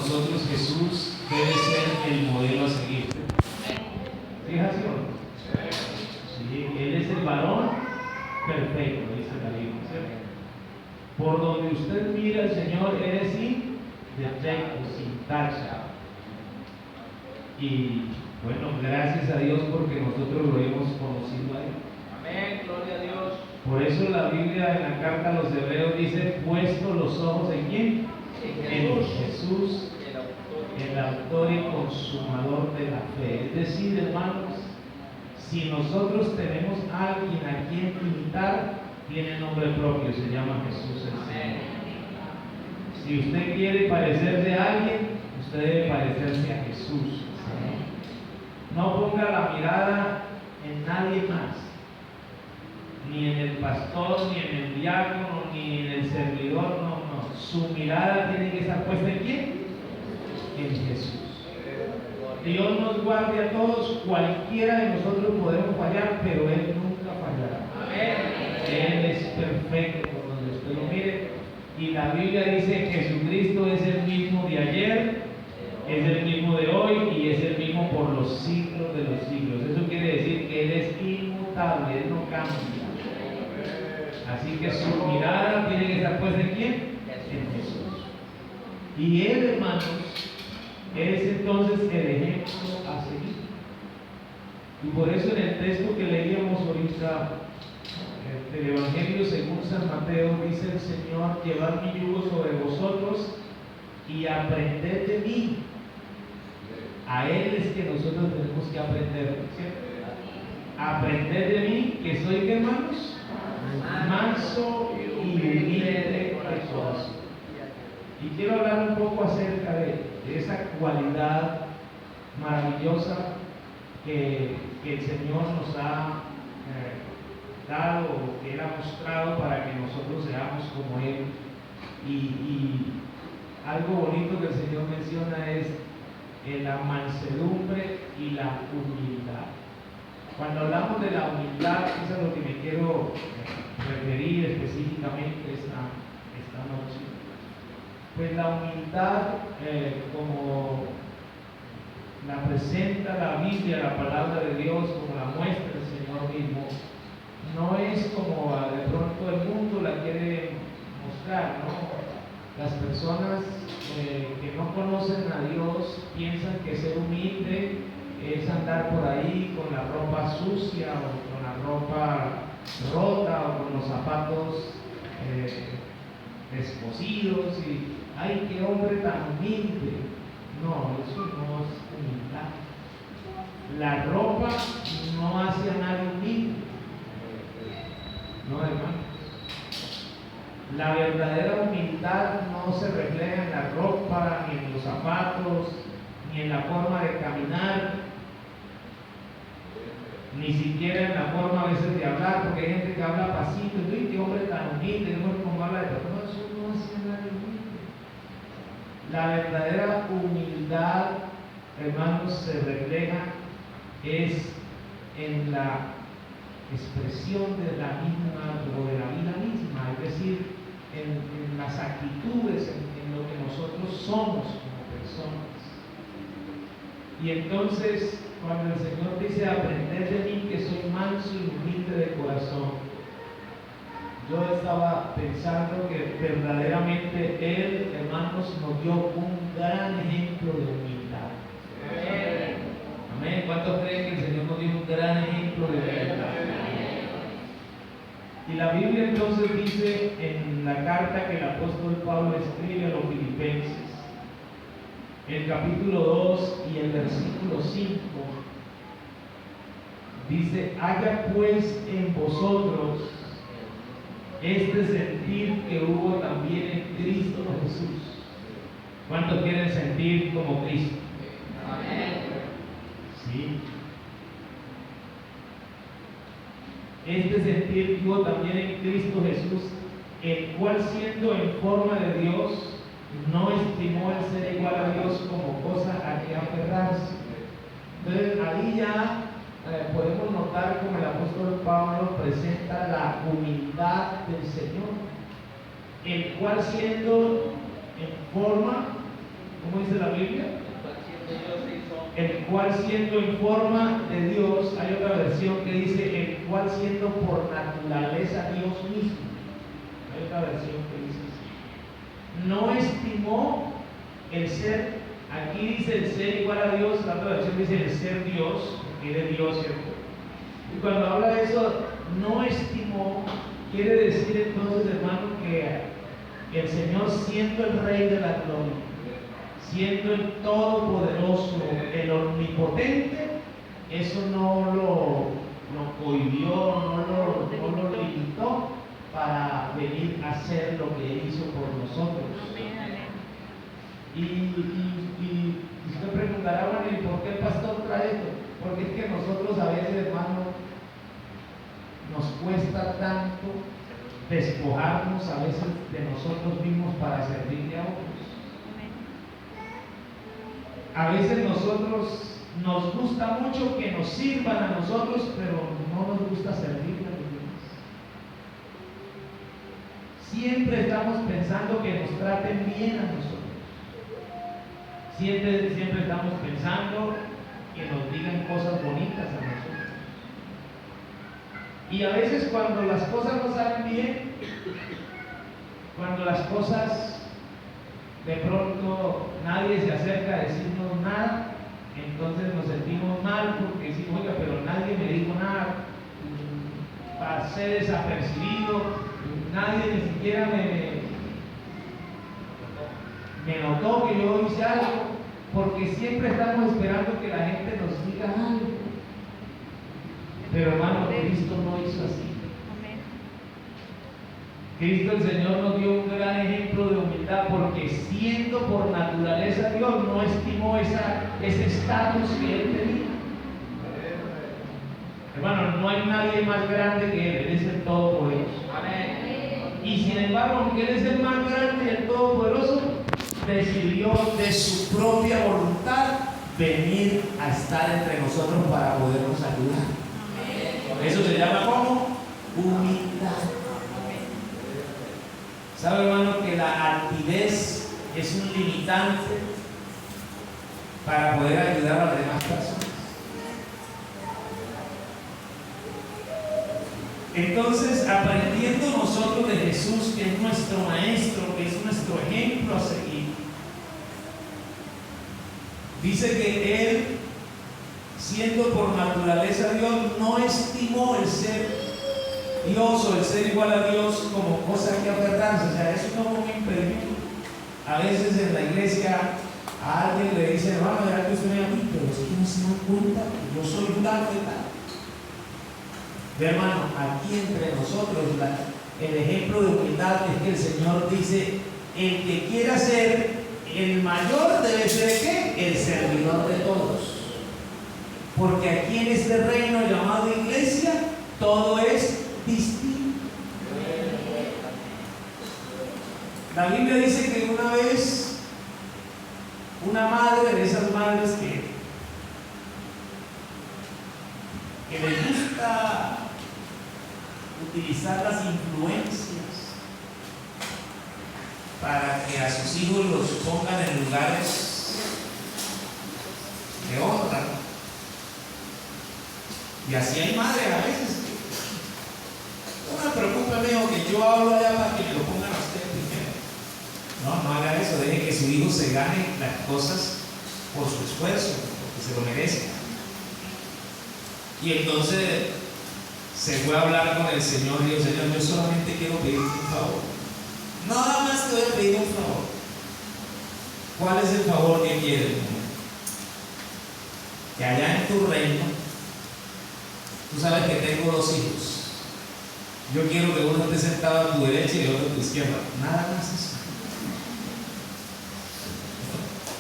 nosotros Jesús debe ser el modelo a seguir. ¿Sí es así o no? Sí, Él es el varón perfecto, dice la Biblia, ¿cierto? Por donde usted mira al Señor, Él es defecto, sin tacha. Y bueno, gracias a Dios porque nosotros lo hemos conocido a Él. Amén, gloria a Dios. Por eso la Biblia en la carta a los Hebreos dice: puesto los ojos en ¿quién? En Jesús, el autor y consumador de la fe. Es decir, hermanos, si nosotros tenemos a alguien a quien imitar, tiene nombre propio, se llama Jesús el Señor. Si usted quiere parecerse a alguien, usted debe parecerse a Jesús. No ponga la mirada en nadie más, ni en el pastor, ni en el diácono, ni en el servidor, no. Su mirada tiene que estar puesta en ¿quién? En Jesús. Dios nos guarde a todos, cualquiera de nosotros podemos fallar, pero Él nunca fallará. Él es perfecto por donde usted lo mire. Y la Biblia dice que Jesucristo es el mismo de ayer, es el mismo de hoy y es el mismo por los siglos de los siglos. Eso quiere decir que Él es inmutable, Él no cambia. Así que su mirada tiene que estar puesta en ¿quién? En Jesús. Y Él, hermanos, es entonces el ejemplo a seguir. Y por eso en el texto que leíamos ahorita del Evangelio según San Mateo, dice el Señor: llevad mi yugo sobre vosotros y aprended de mí. A Él es que nosotros tenemos que aprender, ¿cierto? Aprended de mí, que soy, ¿qué, hermanos? Manso y humilde de corazón. Y quiero hablar un poco acerca de esa cualidad maravillosa que el Señor nos ha dado, o que Él ha mostrado para que nosotros seamos como Él. Y algo bonito que el Señor menciona es la mansedumbre y la humildad. Cuando hablamos de la humildad, eso es a lo que me quiero referir específicamente esta noche. Pues la humildad, como la presenta la Biblia, la palabra de Dios, como la muestra el Señor mismo, no es como de pronto el mundo la quiere mostrar, ¿no? Las personas que no conocen a Dios piensan que ser humilde es andar por ahí con la ropa sucia o con la ropa rota o con los zapatos descosidos y ¡ay, qué hombre tan humilde! No, eso no es humildad. La ropa no hace a nadie humilde. No, hermano. La verdadera humildad no se refleja en la ropa, ni en los zapatos, ni en la forma de caminar, ni siquiera en la forma a veces de hablar, porque hay gente que habla pasito, y qué hombre tan humilde, no como habla de todo, eso no hace a nadie humilde. La verdadera humildad, hermanos, se refleja es en la expresión de la misma o de la vida misma, es decir, en las actitudes, en lo que nosotros somos como personas. Y entonces, cuando el Señor dice: aprended de mí, que soy manso y humilde de corazón, yo estaba pensando que verdaderamente Él, hermanos, nos dio un gran ejemplo de humildad. Amén. ¿Cuántos creen que el Señor nos dio un gran ejemplo de humildad? Y la Biblia entonces dice en la carta que el apóstol Pablo escribe a los Filipenses, el capítulo 2 y el versículo 5, dice: haya pues en vosotros este sentir que hubo también en Cristo Jesús. ¿Cuántos quieren sentir como Cristo? Amén. Sí. Este sentir que hubo también en Cristo Jesús, el cual, siendo en forma de Dios, no estimó el ser igual a Dios como cosa a que aferrarse. Entonces ahí ya podemos notar como el apóstol Pablo presenta la humildad del Señor, el cual, siendo en forma ¿Cómo dice la Biblia? El cual siendo El cual siendo Dios se hizo. en forma de Dios, hay otra versión que dice el cual siendo por naturaleza Dios mismo. Hay otra versión que dice así. No estimó el ser, aquí dice el ser igual a Dios, la otra versión dice el ser Dios, porque era Dios, ¿cierto? Y cuando habla de eso, no estimó, quiere decir entonces, hermano, que el Señor siendo el Rey de la gloria, siendo el Todopoderoso, el Omnipotente, eso no lo cohibió, no lo limitó para venir a hacer lo que Él hizo por nosotros. Y usted preguntará, bueno, ¿y por qué el pastor trae esto? Porque es que nosotros a veces, hermano, nos cuesta tanto despojarnos a veces de nosotros mismos para servirle a otros. A veces nosotros nos gusta mucho que nos sirvan a nosotros, pero no nos gusta servirle a los demás. Siempre estamos pensando que nos traten bien a nosotros. Siempre estamos pensando que nos digan cosas bonitas a nosotros. Y a veces cuando las cosas no salen bien, cuando las cosas de pronto nadie se acerca a decirnos nada, entonces nos sentimos mal porque decimos, oiga, pero nadie me dijo nada, pasé desapercibido, nadie ni siquiera me notó que yo hice algo, porque siempre estamos esperando que la gente nos diga algo. Pero hermano, Cristo no hizo así. Cristo el Señor nos dio un gran ejemplo de humildad, porque siendo por naturaleza Dios, no estimó ese estatus que Él tenía. Hermano, no hay nadie más grande que Él, Él es el Todopoderoso. Y sin embargo, aunque Él es el más grande y el Todopoderoso, decidió de su propia voluntad venir a estar entre nosotros para podernos ayudar. Eso se llama como humildad. ¿Sabe, hermano, que la altivez es un limitante para poder ayudar a las demás personas? Entonces, aprendiendo nosotros de Jesús, que es nuestro maestro, que es nuestro ejemplo a seguir, dice que Él, siendo por naturaleza Dios, no estimó el ser Dios o el ser igual a Dios como cosa que aferrarse. O sea, eso no es un impedimento. A veces en la iglesia a alguien le dice, hermano, ya que usted me a mí, pero es que no se dan cuenta que yo soy fulano y tal. Ve, hermano, aquí entre nosotros el ejemplo de humildad es que el Señor dice, el que quiera ser el mayor debe ser ¿qué? El servidor de todos. Porque aquí en este reino llamado iglesia, todo es distinto. La Biblia dice que una vez una madre de esas madres que les gusta utilizar las influencias para que a sus hijos los pongan en lugares de honra. Y así hay madres a veces. No me preocupe, amigo, que yo hablo allá para que me lo pongan a usted primero. No haga eso, deje que su hijo se gane las cosas por su esfuerzo, porque se lo merece. Y entonces se fue a hablar con el Señor y dijo, Señor, yo solamente quiero pedirte un favor. Nada más te voy a pedir un favor. ¿Cuál es el favor que quieres? Que allá en tu reino, tú sabes que tengo 2 hijos. Yo quiero que uno esté sentado a tu derecha y otro a tu izquierda. Nada más eso.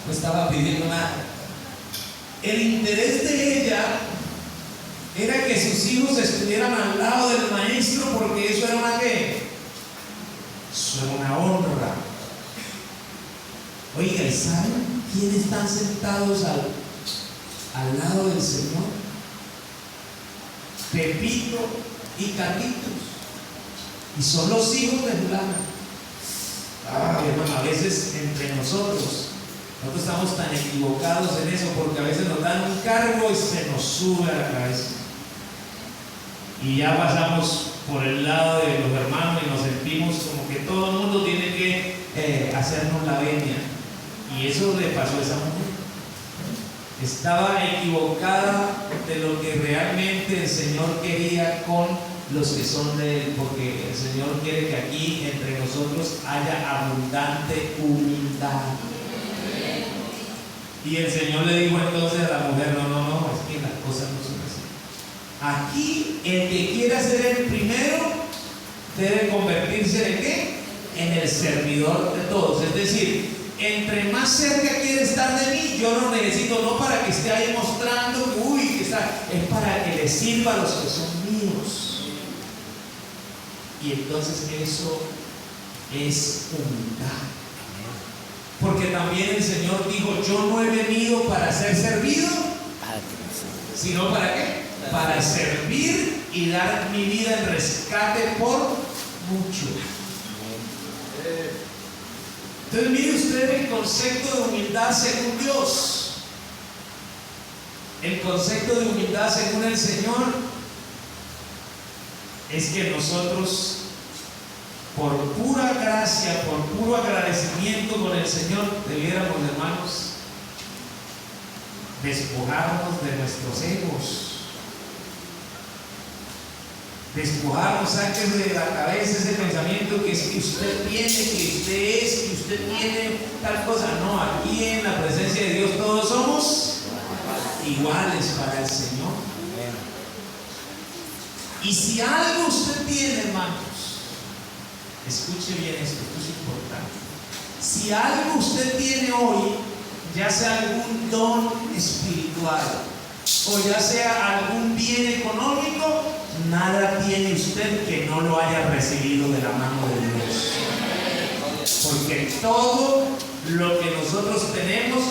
No estaba pidiendo nada. El interés de ella era que sus hijos estuvieran al lado del maestro, porque eso era una ¿qué? Eso era una honra. Oiga, ¿y saben quiénes están sentados al lado del Señor? Pepito y Carlitos. Y son los hijos de Fulana. Hermano, a veces entre nosotros estamos tan equivocados en eso, porque a veces nos dan un cargo y se nos sube a la cabeza. Y ya pasamos por el lado de los hermanos y nos sentimos como que todo el mundo tiene que hacernos la venia. Y eso le pasó a esa mujer. Estaba equivocada de lo que realmente el Señor quería con los que son de Él, porque el Señor quiere que aquí entre nosotros haya abundante humildad. Y el Señor le dijo entonces a la mujer: no, es que las cosas no son así. Aquí el que quiera ser el primero debe convertirse en ¿qué? En el servidor de todos. Es decir, entre más cerca quiere estar de mí, yo no necesito, no para que esté ahí mostrando que está, es para que le sirva a los que son míos. Y entonces eso es humildad. Porque también el Señor dijo: yo no he venido para ser servido, sino ¿para qué? Para servir y dar mi vida en rescate por muchos. Entonces mire usted el concepto de humildad según Dios. El concepto de humildad según el Señor es que nosotros, por pura gracia, por puro agradecimiento con el Señor, debiéramos, hermanos, despojarnos de nuestros egos. Despojarnos, sáquese de la cabeza ese pensamiento que es que usted tiene, que usted es, que usted tiene tal cosa. No, aquí en la presencia de Dios todos somos iguales para el Señor. Y si algo usted tiene, hermanos, escuche bien esto es importante. Si algo usted tiene hoy, ya sea algún don espiritual o ya sea algún bien económico, nada tiene usted que no lo haya recibido de la mano de Dios. Porque todo lo que nosotros tenemos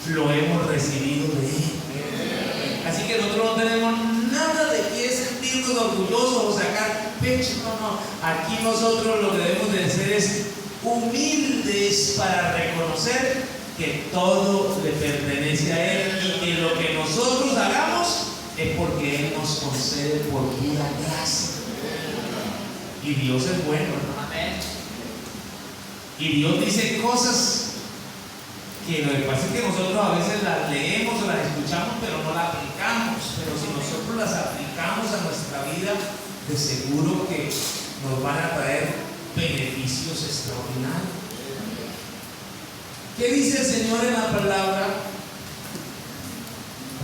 lo hemos recibido de Él. Así que nosotros no tenemos nada de qué sentirnos orgullosos o sacar pecho. No. Aquí nosotros lo que debemos de hacer es humildes para reconocer que todo le pertenece a Él y que lo que nosotros hagamos es porque Él nos concede por pura gracia. Y Dios es bueno, ¿no? Amén. Y Dios dice cosas que lo que pasa es que nosotros a veces las leemos o las escuchamos, pero no las aplicamos. Pero si nosotros las aplicamos a nuestra vida, de seguro que nos van a traer beneficios extraordinarios. ¿Qué dice el Señor en la palabra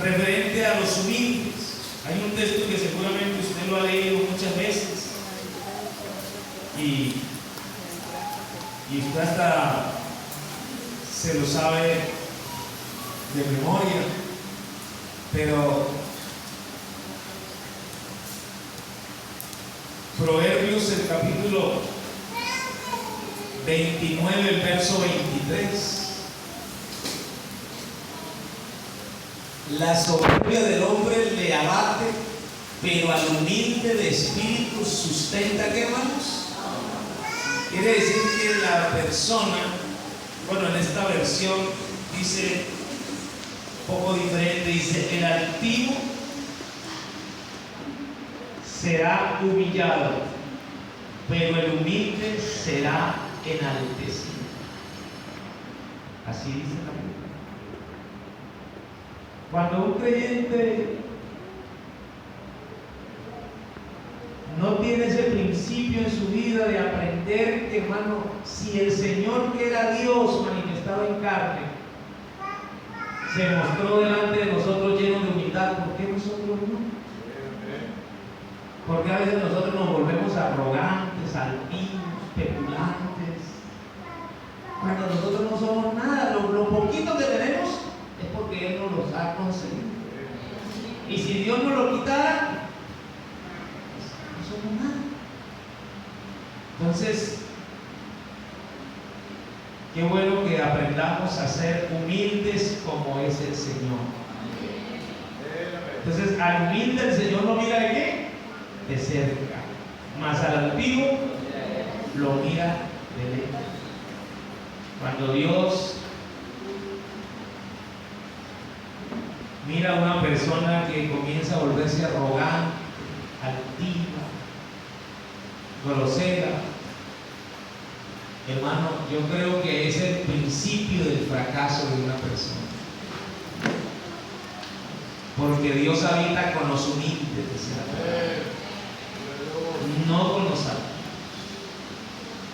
referente a los humildes? Hay un texto que seguramente usted lo ha leído muchas veces y usted hasta se lo sabe de memoria, pero Proverbios, el capítulo 29, el verso 23. La soberbia del hombre le abate, pero al humilde de espíritu sustenta. ¿Qué, hermanos? Quiere decir que la persona, bueno, en esta versión dice un poco diferente, dice: el altivo será humillado, pero el humilde será enaltecido. Así dice la Biblia. Cuando un creyente no tiene ese principio en su vida de aprender que, hermano, si el Señor, que era Dios manifestado en carne, se mostró delante de nosotros lleno de humildad, ¿por qué nosotros no? Porque a veces nosotros nos volvemos arrogantes, altivos, petulantes, cuando nosotros no somos nada. Lo poquito que tenemos es porque Él nos los ha concedido. Y si Dios nos lo quitara, pues no somos nada. Entonces, qué bueno que aprendamos a ser humildes como es el Señor. Entonces, al humilde el Señor lo mira de qué? De cerca. Mas al altivo lo mira de lejos. Cuando Dios Mira a una persona que comienza a volverse arrogante, altiva, grosera. Hermano, yo creo que es el principio del fracaso de una persona. Porque Dios habita con los humildes, no con los altos.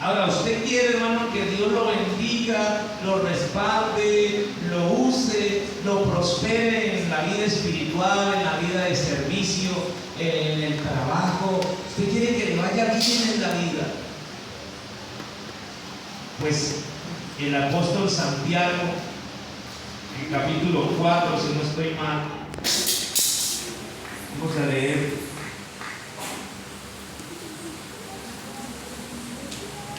Ahora, usted quiere, hermano, que Dios lo bendiga, lo respalde, lo use, lo prospere en la vida espiritual, en la vida de servicio, en el trabajo. Usted quiere que le vaya bien en la vida. Pues el apóstol Santiago, en capítulo 4, si no estoy mal, vamos a leer.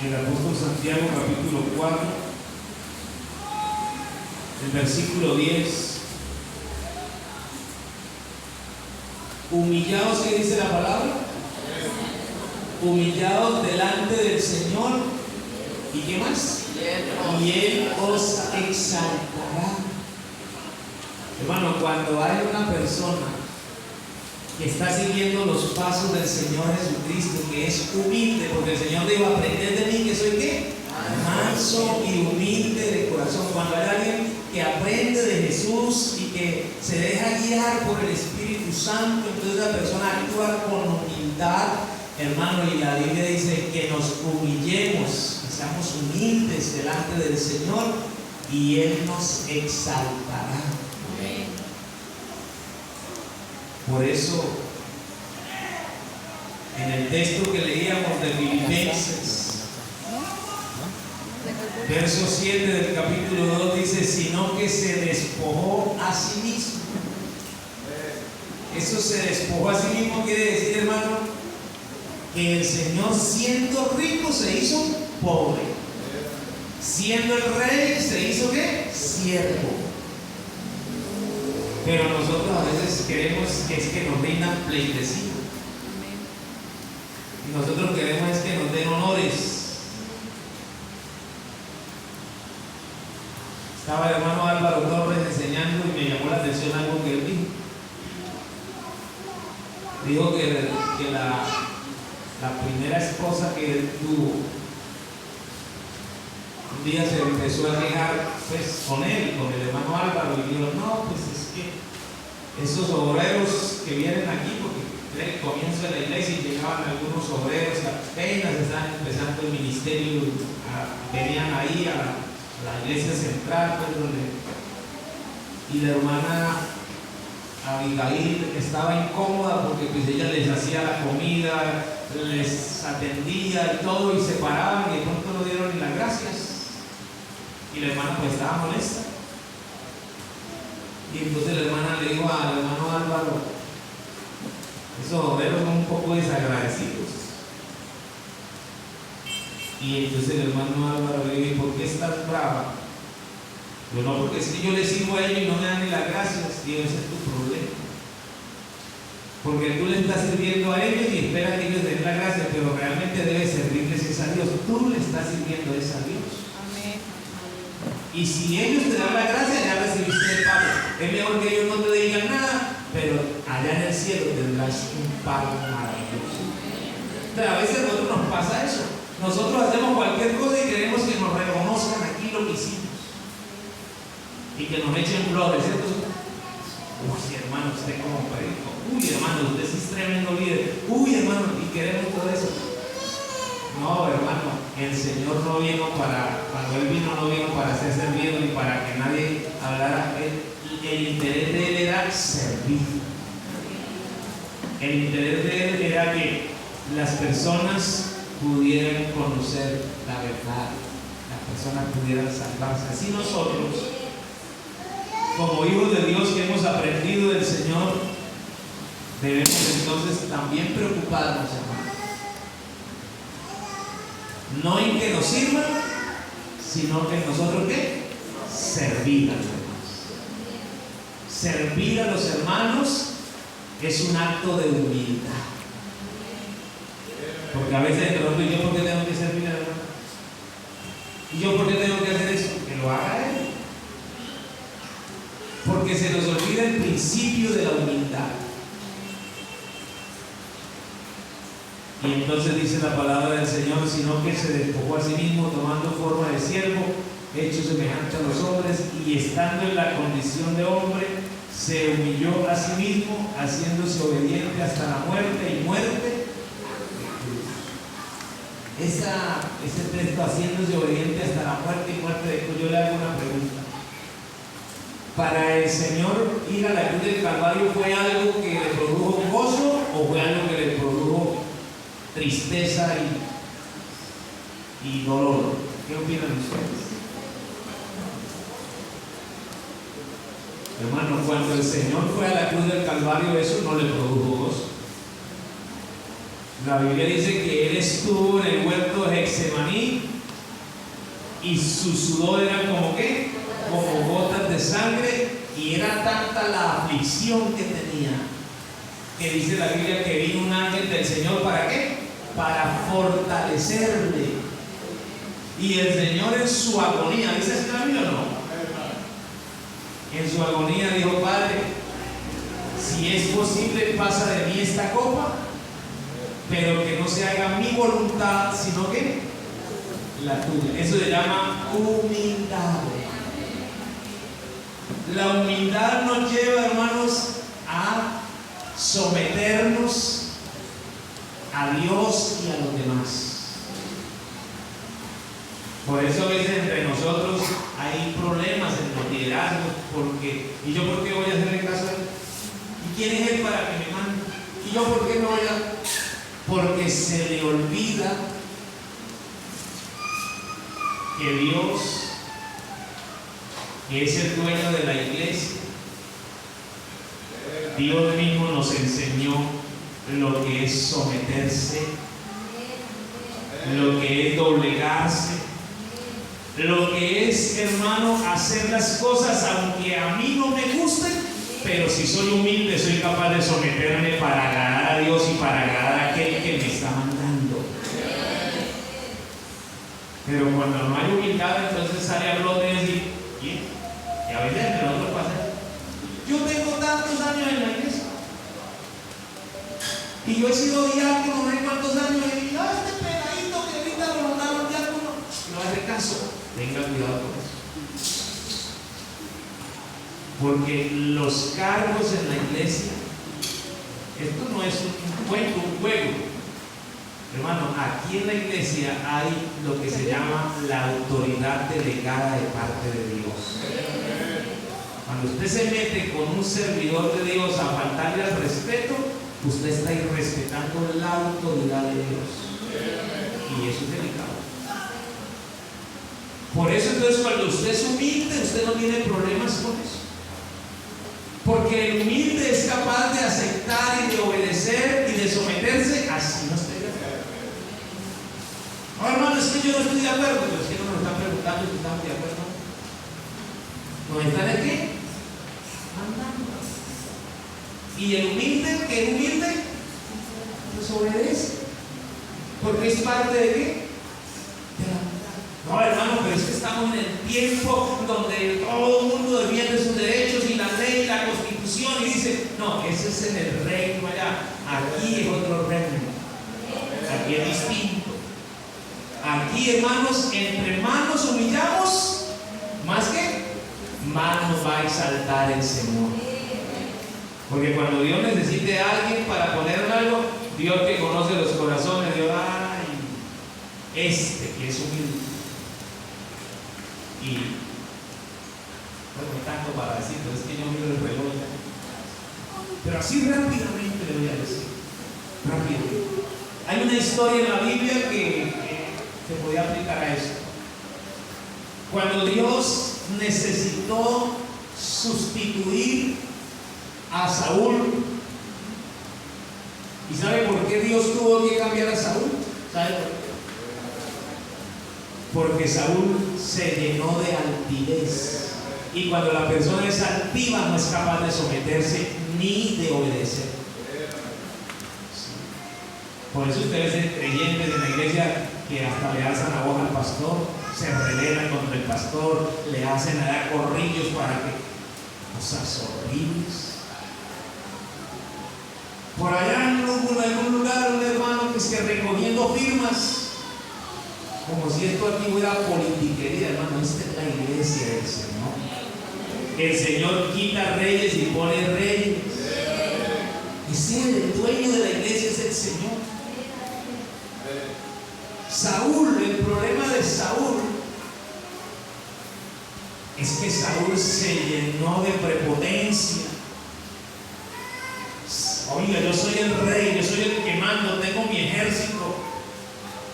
El apóstol Santiago, capítulo 4, el versículo 10. Humillaos, ¿qué dice la palabra? Humillaos delante del Señor. ¿Y qué más? Y Él os exaltará. Hermano, cuando hay una persona que está siguiendo los pasos del Señor Jesucristo, que es humilde, porque el Señor dijo: aprended de mí, que soy ¿qué? Manso y humilde de corazón. Cuando hay alguien que aprende de Jesús y que se deja guiar por el Espíritu Santo, entonces la persona actúa con humildad, hermano, y la Biblia dice que nos humillemos, que seamos humildes delante del Señor y Él nos exaltará. Por eso, en el texto que leíamos de Filipenses, verso 7 del capítulo 2 dice: sino que se despojó a sí mismo. Eso se despojó a sí mismo quiere decir, hermano, que el Señor, siendo rico, se hizo pobre. Siendo el rey, se hizo ¿qué? Siervo. Pero nosotros a veces queremos que nos rindan pleitesía. Y nosotros queremos que nos den honores. Estaba el hermano Álvaro Torres enseñando y me llamó la atención algo que él dijo. Dijo que la primera esposa que él tuvo, un día se empezó a quejar pues, con él, con el hermano Álvaro, y dijo: no, pues es que esos obreros que vienen aquí, porque era el comienzo de la iglesia y llegaban algunos obreros que apenas estaban empezando el ministerio, venían ahí a la iglesia central, pues, y la hermana Abigail estaba incómoda porque pues ella les hacía la comida, les atendía y todo, y se paraban y de pronto no dieron ni las gracias. Y la hermana pues estaba molesta. Y entonces la hermana le dijo al hermano Álvaro: esos obreros son un poco desagradecidos. Y entonces el hermano Álvaro le dijo: ¿por qué estás brava? Yo: no, porque es que yo les sirvo a ellos y no me dan ni las gracias. Digo: ese es tu problema. Porque tú le estás sirviendo a ellos y esperas que ellos den la gracia, pero realmente debes servirles es a Dios. Tú le estás sirviendo es a Dios. Amén. Y si ellos te dan la gracia, ya recibiste el pago. Es mejor que ellos no te digan nada, pero allá en el cielo tendrás un pago maravilloso. Pero a veces a nosotros nos pasa eso. Nosotros hacemos cualquier cosa y queremos que nos reconozcan aquí lo que hicimos y que nos echen flores, ¿cierto? Uy, hermano, usted como predico. Uy, hermano, usted sí es tremendo líder. Uy, hermano, y queremos todo eso. No, hermano, el Señor no vino cuando Él vino, no vino para ser servido ni para que nadie hablara. El interés de Él era servir. El interés de Él era que las personas pudieran conocer la verdad, las personas pudieran salvarse. Así nosotros, como hijos de Dios que hemos aprendido del Señor, debemos entonces también preocuparnos, hermanos. No en que nos sirvan, sino que nosotros ¿qué? Servir a los hermanos. Servir a los hermanos es un acto de humildad. Porque a veces de pronto, ¿yo por qué tengo que servir al hermano? ¿Y yo por qué tengo que hacer eso? Que lo haga Él. Porque se nos olvida el principio de la humildad. Y entonces dice la palabra del Señor, sino que se despojó a sí mismo tomando forma de siervo, hecho semejante a los hombres, y estando en la condición de hombre, se humilló a sí mismo, haciéndose obediente hasta la muerte y muerte. Ese texto, haciéndose obediente hasta la muerte y muerte de Cristo, yo le hago una pregunta. Para el Señor, ir a la cruz del Calvario, ¿fue algo que le produjo gozo o fue algo que le produjo tristeza y dolor? ¿Qué opinan ustedes? Hermano, cuando el Señor fue a la cruz del Calvario, eso no le produjo gozo. La Biblia dice que Él estuvo en el huerto de Getsemaní y su sudor era como ¿qué? Como gotas de sangre, y era tanta la aflicción que tenía, que dice la Biblia que vino un ángel del Señor, ¿para qué? Para fortalecerle. Y el Señor en su agonía, ¿dice así la Biblia o no? En su agonía dijo: Padre, si es posible, pasa de mí esta copa, pero que no se haga mi voluntad, sino que la tuya. Eso se llama humildad. La humildad nos lleva, hermanos, a someternos a Dios y a los demás. Por eso a veces entre nosotros hay problemas en los liderazgos, porque ¿y yo por qué voy a hacerle caso a él? ¿Y quién es él para que me mande? ¿Y yo por qué no voy a...? Porque se le olvida que Dios, que es el dueño de la iglesia, Dios mismo nos enseñó lo que es someterse, lo que es doblegarse, lo que es, hermano, hacer las cosas aunque a mí no me gusten, pero si soy humilde soy capaz de someterme para agradar a Dios y para agradar a aquel que me está mandando. Pero cuando no hay humildad, entonces sale a flote y decir, y a veces entre nosotros pasa, yo tengo tantos años en la iglesia y yo he sido diácono no sé cuántos años, y este pegadito que ahorita lo mandaron diácono no hace caso. Tenga cuidado con eso, porque los cargos en la iglesia, esto no es un cuento, un juego, hermano. Aquí en la iglesia hay lo que se llama la autoridad delegada de parte de Dios. Cuando usted se mete con un servidor de Dios a faltarle al respeto, usted está irrespetando la autoridad de Dios, y eso es delicado. Por eso entonces cuando usted es humilde, usted no tiene problemas con eso, porque el humilde es capaz de aceptar y de obedecer y de someterse, así no esté de acuerdo. No, hermano, es que yo no estoy de acuerdo, pero es que no nos están preguntando si estamos de acuerdo. ¿No están en qué? Andando. Y el humilde, que es humilde, pues obedece, porque es parte de qué? No, hermano, pero es que estamos en el tiempo donde todo el mundo defiende sus derechos y la ley y la constitución, y dice, no, ese es en el reino allá, aquí es otro reino, aquí es distinto. Aquí, hermanos, entre manos humillamos, más que manos va a exaltar el Señor. Porque cuando Dios necesite a alguien para ponerle algo, Dios que conoce los corazones, Dios, ay, este que es humilde. Y bueno, tanto para decir, pero es que yo miro el reloj ya. Pero así rápidamente le voy a decir, rápidamente. Hay una historia en la Biblia que se podía aplicar a esto. Cuando Dios necesitó sustituir a Saúl, ¿y sabe por qué Dios tuvo que cambiar a Saúl? ¿Sabe por qué? Porque Saúl se llenó de altivez, y cuando la persona es altiva no es capaz de someterse ni de obedecer. Por eso ustedes ven creyentes en la iglesia que hasta le alzan la boca al pastor, se rebelan contra el pastor, le hacen dar corrillos para que, cosas horribles. Por allá en algún lugar, un hermano que esté recogiendo firmas, como si esto aquí fuera politiquería, hermano. Esta es la iglesia del Señor. El Señor quita reyes y pone reyes. Y el dueño de la iglesia es el Señor. Saúl, el problema de Saúl es que Saúl se llenó de prepotencia. Oiga, yo soy el rey, yo soy el que mando, tengo mi ejército,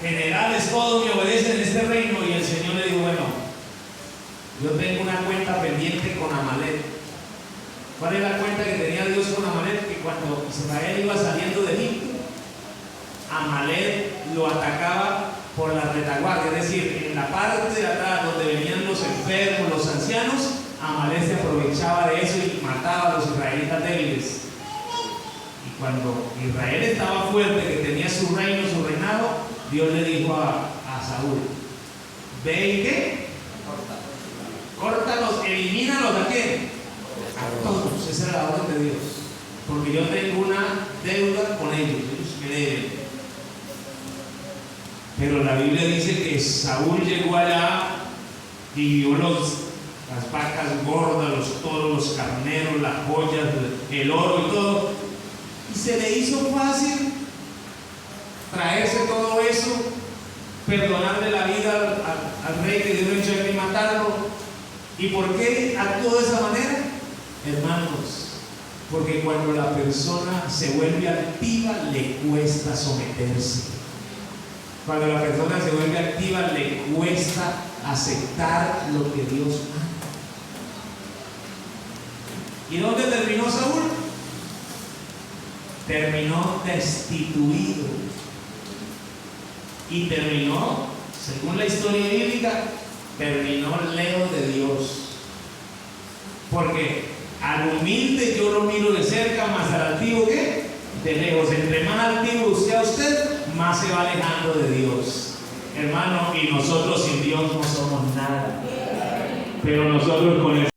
generales todos me obedecen en este reino. Y el Señor le dijo: bueno, yo tengo una cuenta pendiente con Amalek. ¿Cuál es la cuenta que tenía Dios con Amalek? Que cuando Israel iba saliendo de Egipto, Amalek lo atacaba por la retaguardia, es decir, en la parte de atrás donde venían los enfermos, los ancianos, Amalek se aprovechaba de eso y mataba a los israelitas débiles. Y cuando Israel estaba fuerte, que tenía su reino, su reinado, Dios le dijo a Saúl: ve y ¿qué? Córtalos, elimínalos. ¿A quién? A todos. Esa era la orden de Dios, porque yo tengo una deuda con ellos me deben. Pero la Biblia dice que Saúl llegó allá y vio las vacas gordas, los toros, los carneros, las joyas, el oro y todo, y se le hizo fácil traerse todo eso, perdonarle la vida al rey que dio el hecho de matarlo. ¿Y por qué actuó de esa manera? Hermanos, porque cuando la persona se vuelve altiva, le cuesta someterse. Cuando la persona se vuelve activa, le cuesta aceptar lo que Dios manda. ¿Y dónde terminó Saúl? Terminó destituido. Y terminó, según la historia bíblica, terminó lejos de Dios. Porque al humilde yo lo miro de cerca, más al altivo, ¿qué? De lejos. Entre más altivo sea usted, más se va alejando de Dios, hermano. Y nosotros sin Dios no somos nada, pero nosotros con el